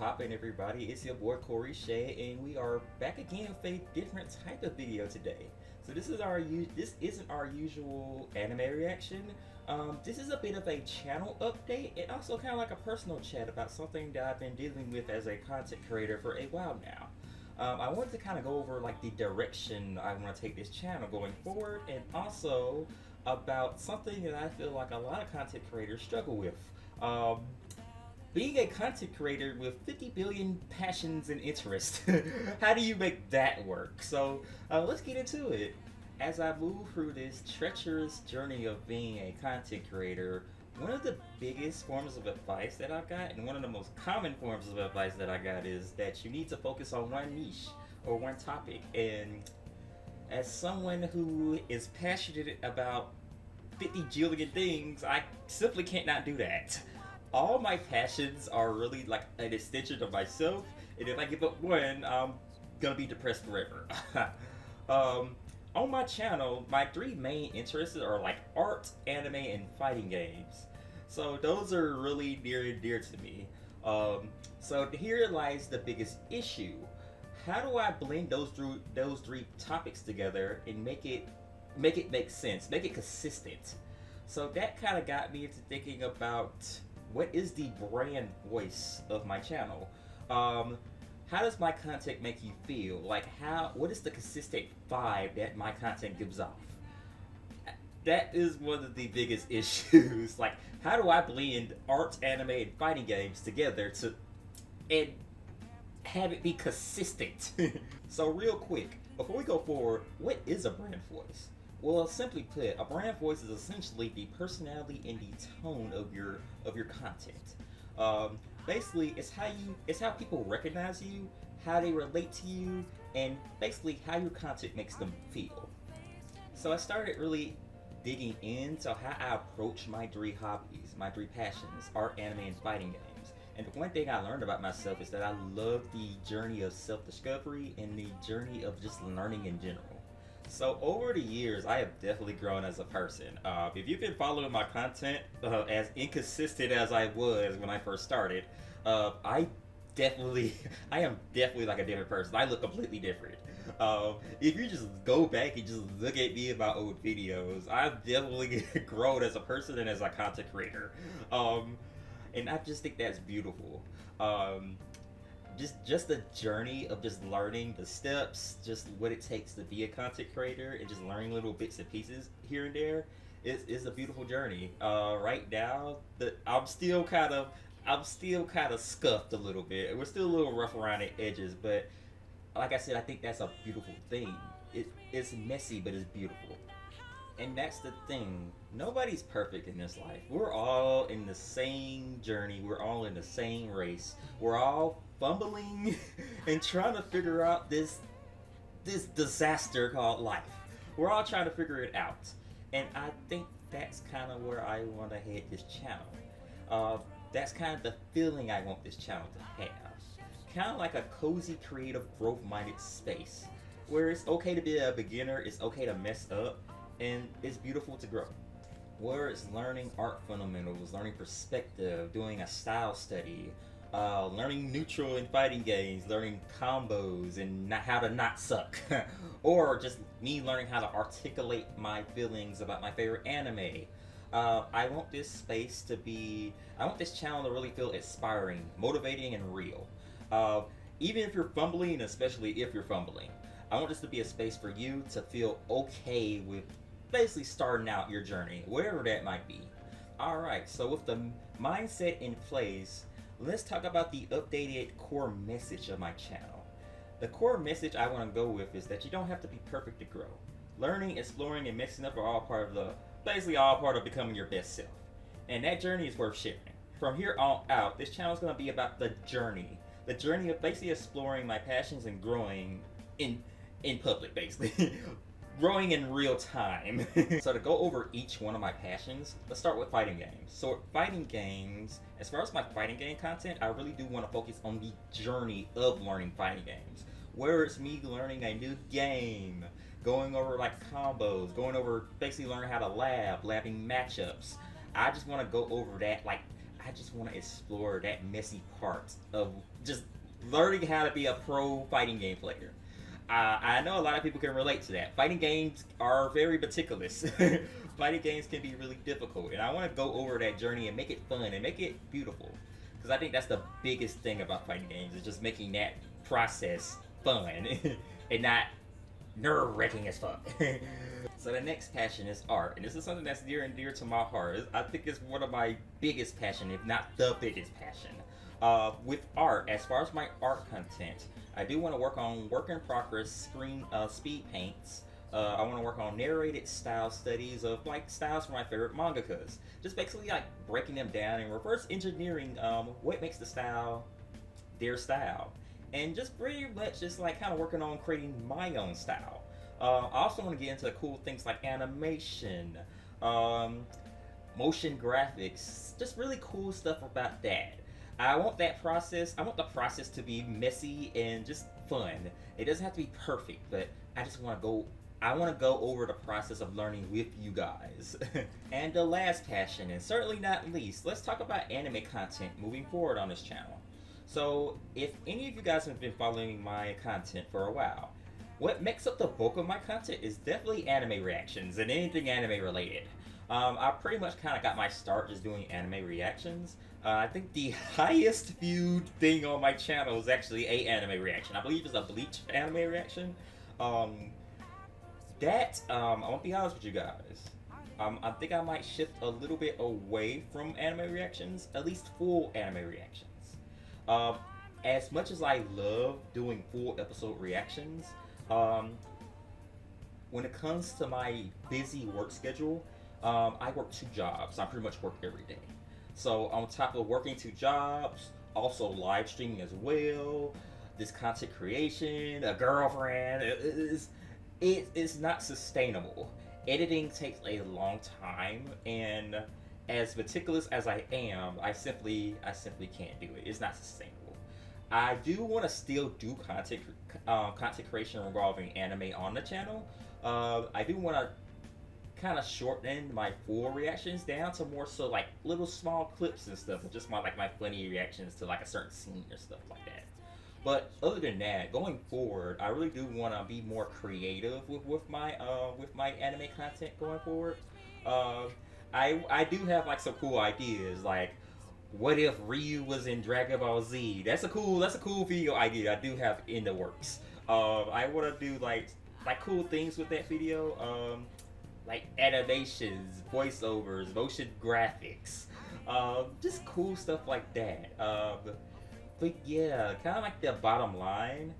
poppin', everybody? It's your boy Corey Shea, and we are back again with a different type of video today. So this isn't our usual anime reaction. This is a bit of a channel update and also kind of like a personal chat about something that I've been dealing with as a content creator for a while now. I wanted to kind of go over like the direction I want to take this channel going forward, and also about something that I feel like a lot of content creators struggle with. Being a content creator with 50 billion passions and interests, how do you make that work? So let's get into it. As I move through this treacherous journey of being a content creator, one of the biggest forms of advice that I got, and one of the most common forms of advice that I got, is that you need to focus on one niche or one topic. And as someone who is passionate about 50 jillion things, I simply can't not do that. All my passions are really like an extension of myself, and if I give up one, I'm gonna be depressed forever. On my channel, my three main interests are like art, anime, and fighting games. So those are really near and dear to me. So here lies the biggest issue. How do I blend those three topics together and make it make sense, make it consistent? So that kind of got me into thinking about what is the brand voice of my channel. How does my content make you feel? Like what is the consistent vibe that my content gives off? That is one of the biggest issues. Like, how do I blend art, anime, and fighting games together and have it be consistent? So real quick, before we go forward, what is a brand voice? Well, simply put, a brand voice is essentially the personality and the tone of your content. Basically, it's how people recognize you, how they relate to you, and basically how your content makes them feel. So I started really digging into how I approach my three hobbies, my three passions: art, anime, and fighting games. And the one thing I learned about myself is that I love the journey of self-discovery and the journey of just learning in general. So over the years, I have definitely grown as a person. If you've been following my content, as inconsistent as I was when I first started, I I am definitely like a different person. I look completely different. If you just go back and just look at me in my old videos, I've definitely grown as a person and as a content creator. And I just think that's beautiful. Just the journey of just learning the steps, just what it takes to be a content creator, and just learning little bits and pieces here and there is a beautiful journey. Right now, I'm still kind of scuffed a little bit. We're still a little rough around the edges, but like I said, I think that's a beautiful thing. It's messy, but it's beautiful. And that's the thing. Nobody's perfect in this life. We're all in the same journey. We're all in the same race. We're all fumbling and trying to figure out this disaster called life. We're all trying to figure it out. And I think that's kind of where I want to head this channel. That's kind of the feeling I want this channel to have. Kind of like a cozy, creative, growth-minded space where it's okay to be a beginner, it's okay to mess up, and it's beautiful to grow. Where it's learning art fundamentals, learning perspective, doing a style study, learning neutral in fighting games, learning combos and how to not suck, or just me learning how to articulate my feelings about my favorite anime. I want this channel to really feel inspiring, motivating, and real. Even if you're fumbling, especially if you're fumbling, I want this to be a space for you to feel okay with basically starting out your journey, wherever that might be. Alright, so with the mindset in place, let's talk about the updated core message of my channel. The core message I want to go with is that you don't have to be perfect to grow. Learning, exploring, and mixing up are all part of becoming your best self. And that journey is worth sharing. From here on out, this channel is going to be about the journey. The journey of basically exploring my passions and growing in public, basically. Growing in real time. So to go over each one of my passions, let's start with fighting games. So fighting games, as far as my fighting game content, I really do want to focus on the journey of learning fighting games. Where it's me learning a new game, going over like combos, going over basically learning how to labbing matchups. I just want to go over that, like I just want to explore that messy part of just learning how to be a pro fighting game player. I know a lot of people can relate to that. Fighting games are very meticulous. Fighting games can be really difficult, and I want to go over that journey and make it fun and make it beautiful. Because I think that's the biggest thing about fighting games is just making that process fun and not nerve wracking as fuck. So the next passion is art, and this is something that's near and dear to my heart. I think it's one of my biggest passion, if not the biggest passion. With art, as far as my art content, I do want to work on work in progress screen speed paints. I want to work on narrated style studies of like styles from my favorite mangakas. Just basically like breaking them down and reverse engineering what makes the style their style, and just pretty much just like kind of working on creating my own style. I also want to get into cool things like animation, motion graphics, just really cool stuff about that. I want that process. I want the process to be messy and just fun. It doesn't have to be perfect, but I just want to go. I want to go over the process of learning with you guys. And the last passion, and certainly not least, let's talk about anime content moving forward on this channel. So, if any of you guys have been following my content for a while, what makes up the bulk of my content is definitely anime reactions and anything anime related. I pretty much kind of got my start just doing anime reactions. I think the highest viewed thing on my channel is actually a anime reaction. I believe it's a Bleach anime reaction. I want to be honest with you guys. I think I might shift a little bit away from anime reactions, at least full anime reactions. As much as I love doing full episode reactions, when it comes to my busy work schedule, I work 2 jobs. I pretty much work every day. So on top of working 2 jobs, also live streaming as well, this content creation, a girlfriend, it's not sustainable. Editing takes a long time, and as meticulous as I am, I simply can't do it. It's not sustainable. I do want to still do content creation involving anime on the channel. I do want to kind of shorten my full reactions down to more so like little small clips and stuff, just my funny reactions to like a certain scene or stuff like that. But other than that, going forward, I really do want to be more creative with my anime content going forward. I do have like some cool ideas, like what if Ryu was in Dragon Ball Z? That's a cool video idea I do have in the works. I want to do like cool things with that video, like animations, voiceovers, motion graphics, just cool stuff like that. But yeah, kind of like the bottom line,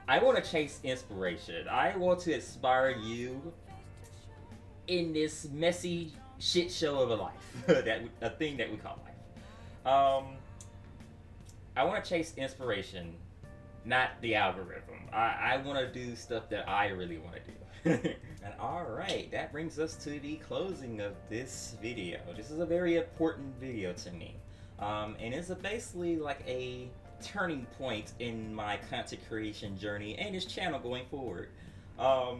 I want to chase inspiration. I want to inspire you in this messy shit show of a life, a thing that we call life. I want to chase inspiration, not the algorithm. I want to do stuff that I really want to do. And alright, that brings us to the closing of this video. This is a very important video to me. And it's basically like a turning point in my content creation journey and this channel going forward. I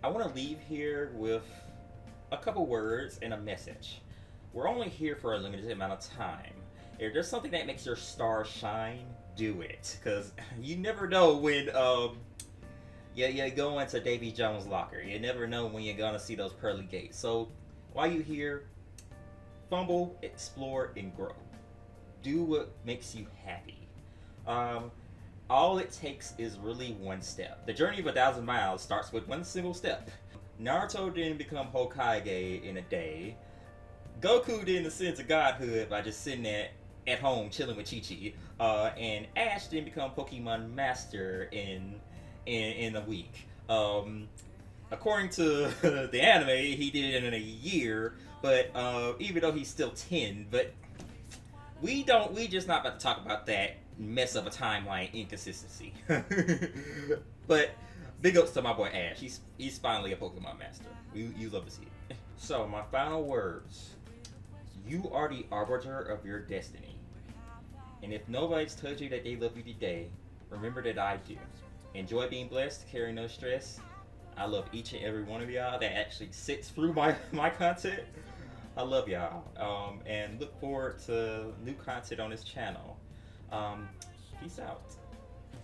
want to leave here with a couple words and a message. We're only here for a limited amount of time. If there's something that makes your star shine, do it. Because you never know when you go into Davy Jones' locker. You never know when you're going to see those pearly gates. So while you're here, fumble, explore, and grow. Do what makes you happy. All it takes is really one step. The journey of 1,000 miles starts with one single step. Naruto didn't become Hokage in a day. Goku didn't ascend to godhood by just sitting at home chilling with Chi-Chi. And Ash didn't become Pokemon Master in a week. According to the anime, he did it in a year. But even though he's still 10, but we just not about to talk about that mess of a timeline inconsistency. But big ups to my boy Ash. He's finally a Pokemon Master. You love to see it. So my final words: you are the arbiter of your destiny, and if nobody's told you that they love you today, remember that I do. Enjoy being blessed, carry no stress. I love each and every one of y'all that actually sits through my content. I love y'all, and look forward to new content on this channel. Um, Peace out.